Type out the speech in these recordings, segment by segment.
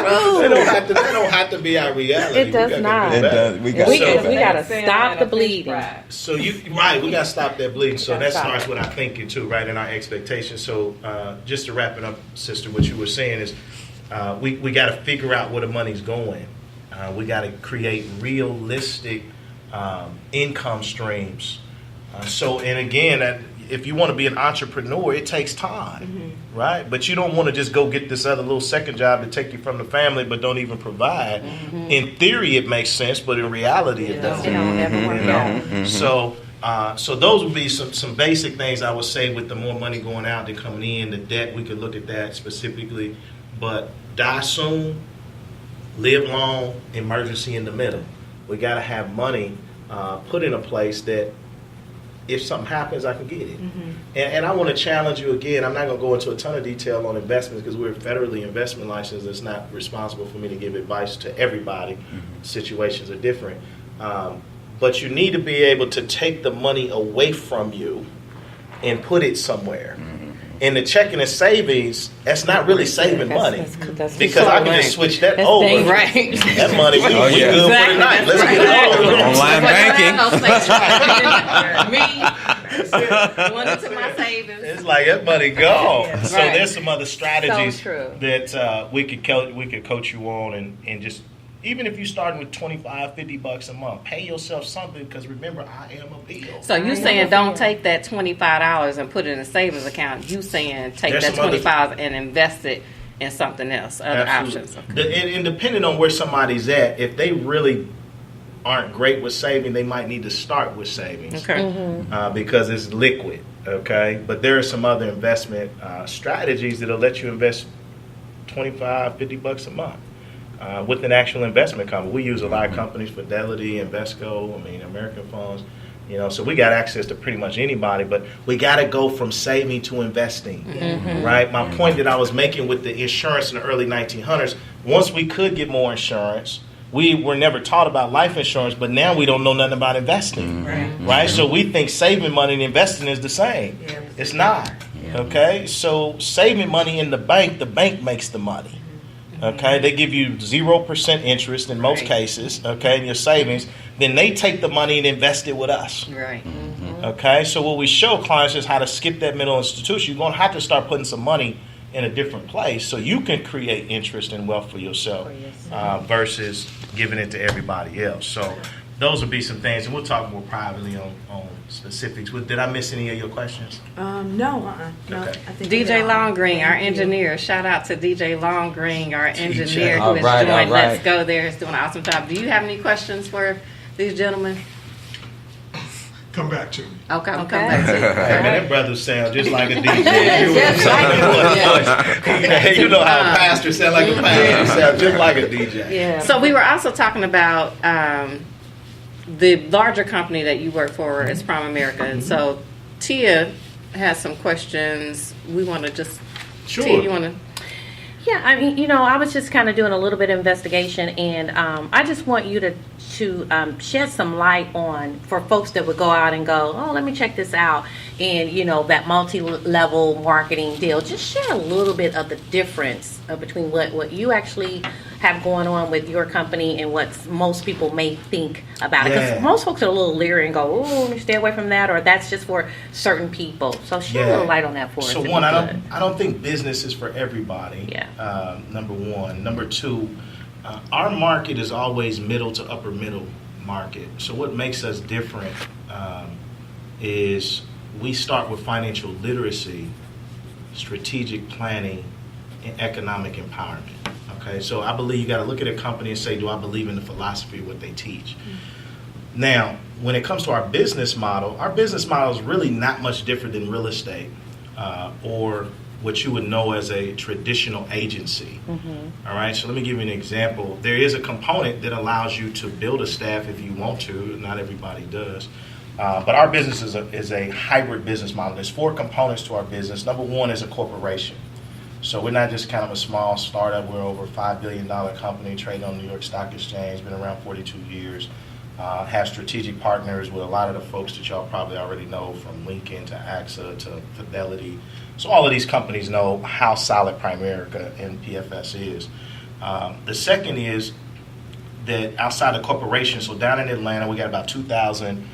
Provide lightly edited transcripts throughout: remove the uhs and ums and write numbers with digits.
They don't have to be our reality. It does not. It does. We got to stop the bleeding. So we got to stop that bleeding. So that starts with our thinking too, right, and our expectations. So just to wrap it up, sister, what you were saying is we got to figure out where the money's going. We got to create realistic income streams. And again, if you want to be an entrepreneur, it takes time, right? But you don't want to just go get this other little second job to take you from the family, but don't even provide. In theory, it makes sense, but in reality, it doesn't. So those would be some basic things I would say with the more money going out than coming in. The debt, we could look at that specifically. But die soon, live long, emergency in the middle. We got to have money put in a place that if something happens, I can get it. And I want to challenge you again. I'm not going to go into a ton of detail on investments because we're federally investment licensed. It's not responsible for me to give advice to everybody. Situations are different. But you need to be able to take the money away from you and put it somewhere. And the checking and savings, that's not really saving money. Because I can just switch that over. Right. That money, we good for the night. Let's get it over. Online banking. One into my savings. It's like that money gone. So there's some other strategies So that we could coach you on and just, even if you're starting with $25, $50 a month, pay yourself something because remember, I am a bill. So you saying don't take that $25 and put it in a savings account. You saying take that $25 and invest it in something else, other options. Okay. And depending on where somebody's at, if they really aren't great with saving, they might need to start with savings. Okay. Because it's liquid. Okay, but there are some other investment strategies that'll let you invest $25, $50 a month. With an actual investment company. We use a lot of companies, Fidelity, Invesco, American Funds, so we got access to pretty much anybody, but we got to go from saving to investing, right? My point that I was making with the insurance in the early 1900s, once we could get more insurance, we were never taught about life insurance, but now we don't know nothing about investing, right? So we think saving money and investing is the same. It's not, okay? So saving money in the bank makes the money. Okay, they give you 0% interest in most cases, okay, in your savings. Then they take the money and invest it with us. Right. Okay, so what we show clients is how to skip that middle institution. You're going to have to start putting some money in a different place so you can create interest and wealth for yourself versus giving it to everybody else. So those would be some things, and we'll talk more privately on specifics. Did I miss any of your questions? No. Okay. I think DJ Longgreen, our engineer. Shout out to DJ Longgreen, our engineer who is doing Let's Go There. Is doing an awesome job. Do you have any questions for these gentlemen? Come back to me. Okay, we'll come back to you. Hey, man, that brother sound just like a DJ. You know how a pastor sound like a pastor. He sound just like a DJ. Yeah. So we were also talking about the larger company that you work for is Prime America. And so Tia has some questions. We want to just... Sure. Tia, you want to... Yeah, I was just kind of doing a little bit of investigation, and I just want you to shed some light on, for folks that would go out and go, oh, let me check this out, and, that multi-level marketing deal. Just share a little bit of the difference between what you actually have going on with your company and what most people may think about it. Because most folks are a little leery and go, oh, let me stay away from that, or that's just for certain people. So share a little light on that for us. So one, I don't think business is for everybody. Yeah. Number one. Number two, our market is always middle to upper middle market. So what makes us different is we start with financial literacy, strategic planning, and economic empowerment. Okay, so I believe you got to look at a company and say, do I believe in the philosophy of what they teach? Now, when it comes to our business model is really not much different than real estate or what you would know as a traditional agency. All right, so let me give you an example. There is a component that allows you to build a staff if you want to. Not everybody does. But our business is a hybrid business model. There's 4 components to our business. Number one is a corporation. So we're not just kind of a small startup. We're over a $5 billion company, traded on the New York Stock Exchange, been around 42 years. Have strategic partners with a lot of the folks that y'all probably already know, from Lincoln to AXA to Fidelity. So all of these companies know how solid Primerica and PFS is. The second is that outside of corporations, so down in Atlanta, we got about 2,000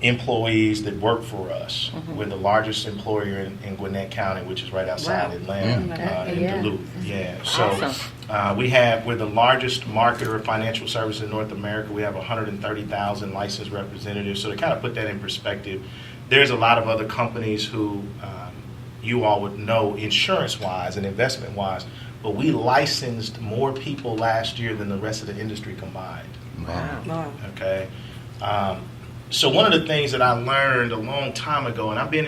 employees that work for us. We're the largest employer in Gwinnett County, which is right outside Wow. Atlanta, in Yeah. Duluth. Yeah. So Awesome. we're the largest marketer of financial services in North America. We have 130,000 licensed representatives. So to kind of put that in perspective, there's a lot of other companies who you all would know insurance-wise and investment-wise, but we licensed more people last year than the rest of the industry combined. Wow. Okay. So one of the things that I learned a long time ago, and I've been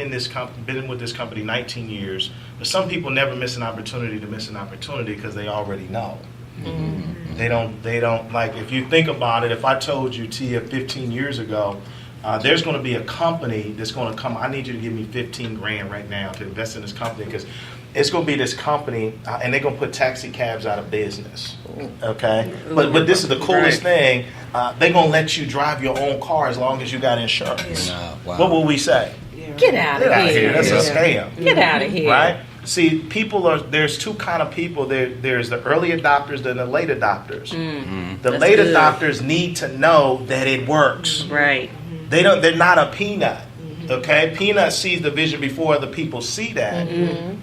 been with this company 19 years, but some people never miss an opportunity to miss an opportunity because they already know. They don't like, if you think about it, if I told you, Tia, 15 years ago, there's going to be a company that's going to come, I need you to give me 15 grand right now to invest in this company because it's going to be this company and they're going to put taxi cabs out of business. Okay? But this is the coolest thing. They're going to let you drive your own car as long as you got insurance. Wow. What will we say? Get out Get of out of here. here. That's a scam. Get out of here. Right? See, there's two kind of people. There's the early adopters and the late adopters. The That's late good. adopters need to know that it works. Right. They're not a peanut. Okay? Peanut sees the vision before other people see that.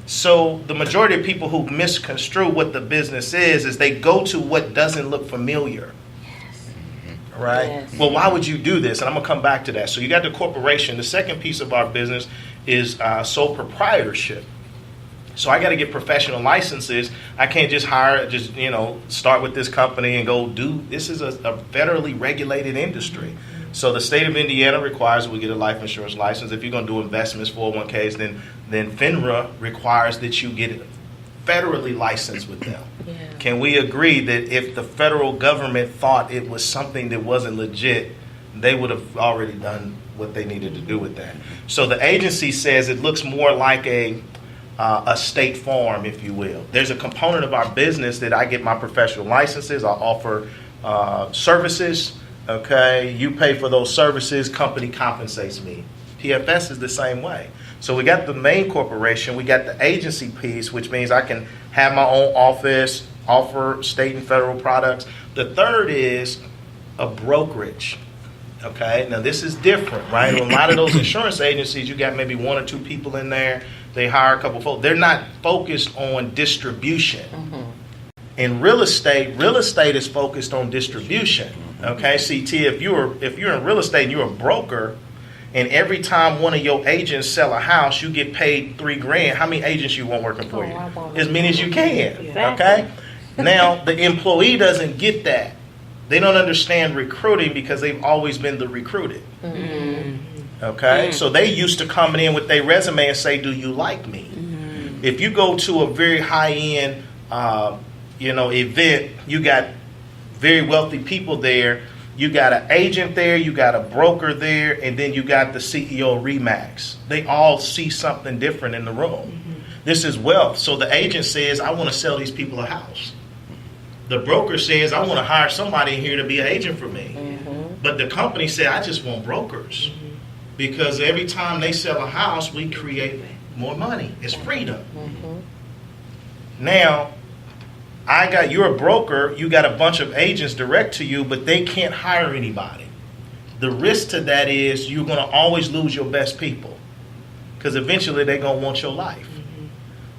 So the majority of people who misconstrue what the business is they go to what doesn't look familiar. Right? Yes. Well, why would you do this? And I'm going to come back to that. So you got the corporation. The second piece of our business is sole proprietorship. So I got to get professional licenses. I can't just start with this company and go do. This is a federally regulated industry. So the state of Indiana requires we get a life insurance license. If you're going to do investments, 401ks, then FINRA requires that you get federally licensed with them. Yeah. Can we agree that if the federal government thought it was something that wasn't legit, they would have already done what they needed to do with that? So the agency says it looks more like a state farm, if you will. There's a component of our business that I get my professional licenses. I offer services. Okay, you pay for those services. Company compensates me. PFS is the same way. So we got the main corporation. We got the agency piece, which means I can have my own office, offer state and federal products. The third is a brokerage. Okay, now this is different, right? A lot of those insurance agencies, you got maybe one or two people in there. They hire a couple folks. They're not focused on distribution. In real estate is focused on distribution. Okay, see, Tia, if you're in real estate and you're a broker, and every time one of your agents sell a house, you get paid $3,000. How many agents you want working for you? I want As many as you can. Exactly. Okay. Now the employee doesn't get that. They don't understand recruiting because they've always been the recruited. Okay, so they used to coming in with their resume and say, "Do you like me?" If you go to a very high end, event, you got very wealthy people there. You got an agent there, you got a broker there, and then you got the CEO Remax. They all see something different in the room. This is wealth. So the agent says, "I want to sell these people a house." The broker says, "I want to hire somebody in here to be an agent for me." But the company said, "I just want brokers." Because every time they sell a house, we create more money. It's freedom. Now, you're a broker, you got a bunch of agents direct to you, but they can't hire anybody. The risk to that is you're going to always lose your best people. Because eventually they're going to want your life.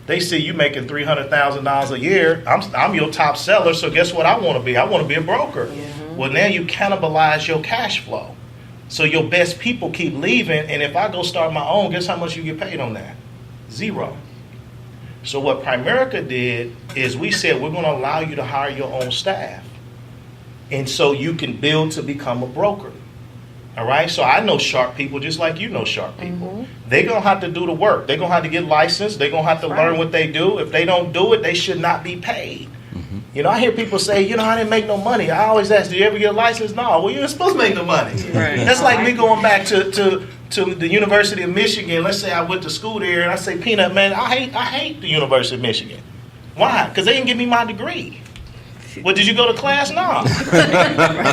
They see you making $300,000 a year. I'm your top seller, so guess what I want to be? I want to be a broker. Well, now you cannibalize your cash flow. So your best people keep leaving, and if I go start my own, guess how much you get paid on that? Zero. So what Primerica did is we said, we're going to allow you to hire your own staff. And so you can build to become a broker. All right? So I know sharp people just like you know sharp people. They're going to have to do the work. They're going to have to get licensed. They're going to have to learn what they do. If they don't do it, they should not be paid. You know, I hear people say, I didn't make no money. I always ask, do you ever get a license? No. Well, you're supposed to make the money. Right. That's like me going back to the University of Michigan. Let's say I went to school there and I say, Peanut, man, I hate the University of Michigan. Why? Because they didn't give me my degree. Well, did you go to class? No.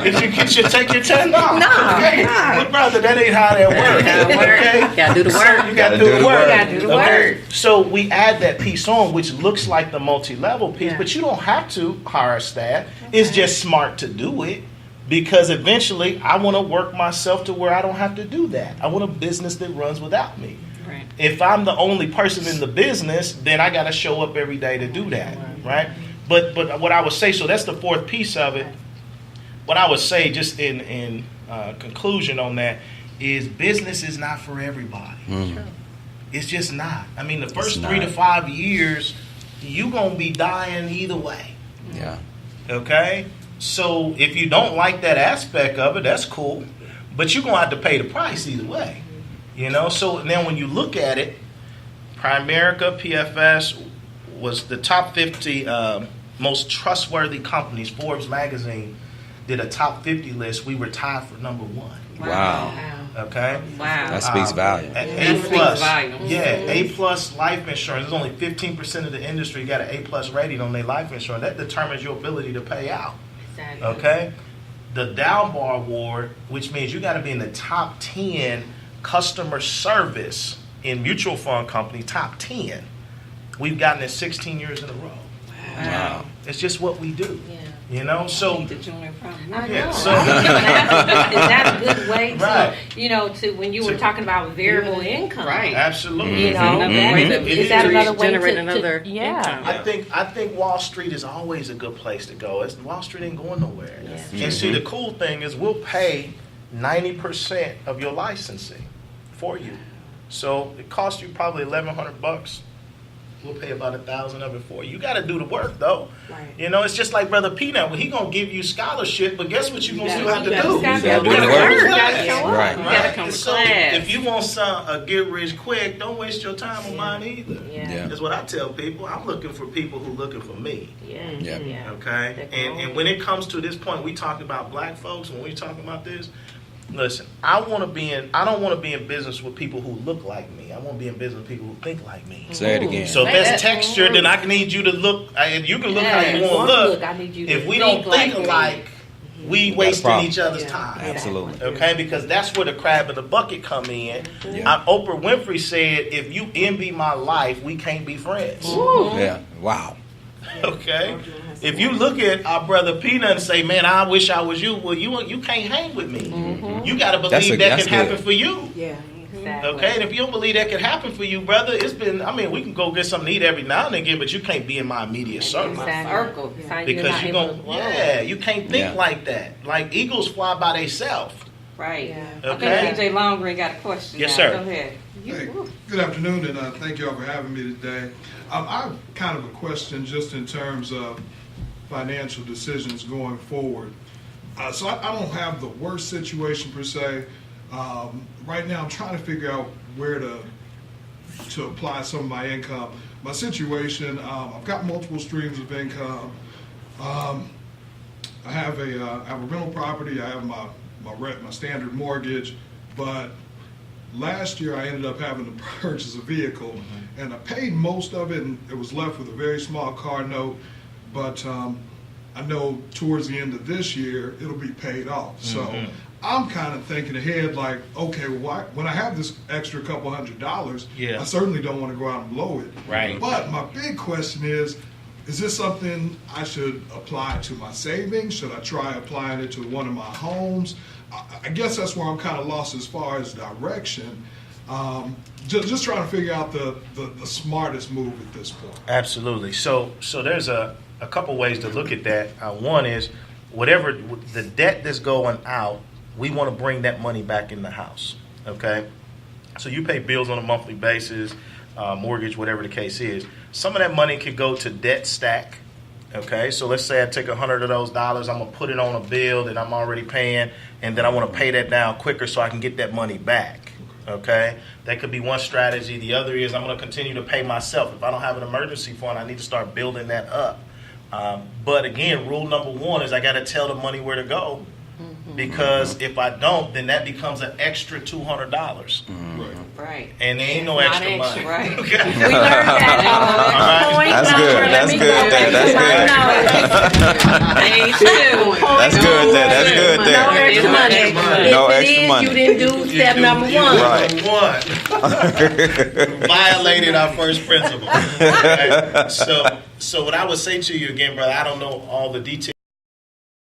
Did you take your test? No. Okay. But brother, that ain't how that works. Okay? Gotta do the work. You gotta do the work. Gotta do the work. So we add that piece on, which looks like the multi-level piece, Yeah. but you don't have to hire staff. It's just smart to do it. Because eventually, I want to work myself to where I don't have to do that. I want a business that runs without me. Right. If I'm the only person in the business, then I got to show up every day to do that, right? But what I would say, so that's the fourth piece of it. What I would say, just in conclusion on that, is business is not for everybody. It's just not. I mean, the first 3 to 5 years, you gonna be dying either way. Yeah. Okay. So if you don't like that aspect of it, that's cool, but you're gonna have to pay the price either way, you know. So then when you look at it, Primerica, PFS was the top 50 most trustworthy companies. Forbes magazine did a top 50 list. We were tied for number 1. Wow. Okay. Wow. That speaks volume. At That A speaks plus, volumes. yeah, A plus life insurance. There's only 15% of the industry got an A plus rating on their life insurance. That determines your ability to pay out. Okay, the Dalbar Award, which means you got to be in the top 10 customer service in mutual fund company, top 10. We've gotten it 16 years in a row. Wow. It's just what we do. Yeah. You know, so The junior from. I know. Yeah, so- Is that a good way to, Right. to when you were talking about variable income? Right. absolutely. You know, Another that- way to is that another way generate to another yeah. income. I think Wall Street is always a good place to go. Wall Street ain't going nowhere. Yeah. And see, the cool thing is we'll pay 90% of your licensing for you. So it costs you probably $1,100. We'll pay about 1,000 of it for you. You got to do the work though. Right. You know, it's just like Brother Peanut. Well, he gonna give you scholarship, but guess what you gonna still have to You do? gotta gotta do the work. work. You gotta show up. Right. You gotta come to So class. if you want a get rich quick, don't waste your time on mine either. Yeah. That's what I tell people. I'm looking for people who looking for me. Yeah. Yeah. Yeah. Okay, and when it comes to this point, we talk about black folks. When we talking about this, listen, I don't want to be in business with people who look like me. I want to be in business with people who think like me. Say it again. So if Say that's that. texture, then I need you to look. And you can look how you want to look. I need you to If we don't think me. alike, we got a wasting problem. each other's Yeah. time. Absolutely. Okay, because that's where the crab in the bucket come in. Yeah. Oprah Winfrey said, "If you envy my life, we can't be friends." Yeah. Wow. Okay, if you look at our brother Peanut and say, "Man, I wish I was you," well, you can't hang with me. You got to believe that can happen good. for you. Yeah. Exactly. Okay, and if you don't believe that can happen for you, brother, it's been. I mean, we can go get something to eat every now and again, but you can't be in my immediate circle. Exactly. Circle. So you're Because not you able gon' to grow. yeah, you can't think Yeah. like that. Like eagles fly by themselves. Right. Yeah. I Okay. think DJ Longgreen got a question. Yes, now. sir. Go ahead. Hey, good afternoon, and thank y'all for having me today. I have kind of a question just in terms of financial decisions going forward. So I don't have the worst situation per se. Right now, I'm trying to figure out where to apply some of my income. My situation, I've got multiple streams of income. I have a rental property. I have my standard mortgage, but last year I ended up having to purchase a vehicle, and I paid most of it, and it was left with a very small car note. But I know towards the end of this year it'll be paid off. So I'm kind of thinking ahead, like, okay, well, when I have this extra couple $100, Yeah. I certainly don't want to go out and blow it. Right. But my big question is this something I should apply to my savings? Should I try applying it to one of my homes? I guess that's where I'm kind of lost as far as direction. Just trying to figure out the smartest move at this point. Absolutely. So there's a couple ways to look at that. One is whatever the debt that's going out, we want to bring that money back in the house. Okay. So you pay bills on a monthly basis, mortgage, whatever the case is. Some of that money could go to debt stack. Okay, so let's say I take $100 of those dollars, I'm gonna put it on a bill that I'm already paying, and then I want to pay that down quicker so I can get that money back. Okay, that could be one strategy. The other is I'm gonna continue to pay myself. If I don't have an emergency fund, I need to start building that up. But again, rule number one is I got to tell the money where to go, because if I don't, then that becomes an extra $200. Right. And there ain't no Not extra money. Right. Okay. We learned that. All right. Point That's number, good. let That's me good. go back That's to my good. notes. Stage 2. That's good there. That's good No there. extra money. No If it extra is, money. you didn't do step number one. Right. One. Violated our first principle. Right? So what I would say to you again, brother, I don't know all the details.